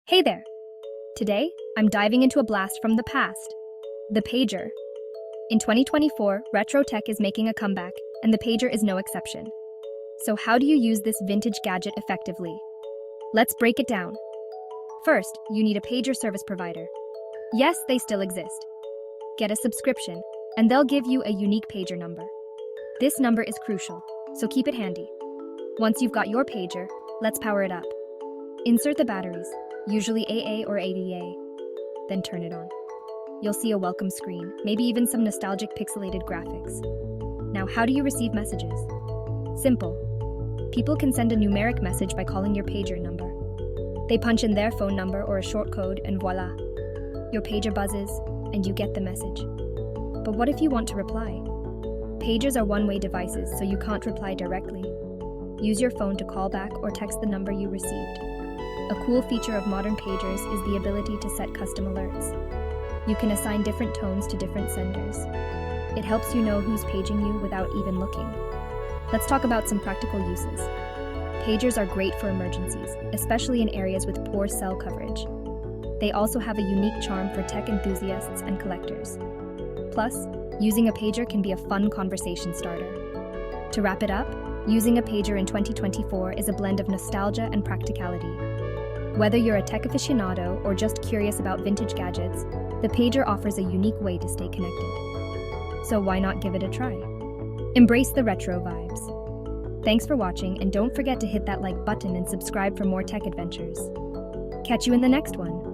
Hey there! Today, I'm diving into a blast from the past, the pager. In 2024, retro tech is making a comeback, and the pager is no exception. So how do you use this vintage gadget effectively? Let's break it down. First, you need a pager service provider. Yes, they still exist. Get a subscription, and they'll give you a unique pager number. This number is crucial, so keep it handy. Once you've got your pager, let's power it up. Insert the batteries, usually AA or ADA, then turn it on. You'll see a welcome screen, maybe even some nostalgic pixelated graphics. Now, how do you receive messages? Simple. People can send a numeric message by calling your pager number. They punch in their phone number or a short code, and voila! Your pager buzzes, and you get the message. But what if you want to reply? Pagers are one-way devices, so you can't reply directly. Use your phone to call back or text the number you received. A cool feature of modern pagers is the ability to set custom alerts. You can assign different tones to different senders. It helps you know who's paging you without even looking. Let's talk about some practical uses. Pagers are great for emergencies, especially in areas with poor cell coverage. They also have a unique charm for tech enthusiasts and collectors. Plus, using a pager can be a fun conversation starter. To wrap it up, using a pager in 2024 is a blend of nostalgia and practicality. Whether you're a tech aficionado or just curious about vintage gadgets, the pager offers a unique way to stay connected. So why not give it a try? Embrace the retro vibes. Thanks for watching, and don't forget to hit that like button and subscribe for more tech adventures. Catch you in the next one.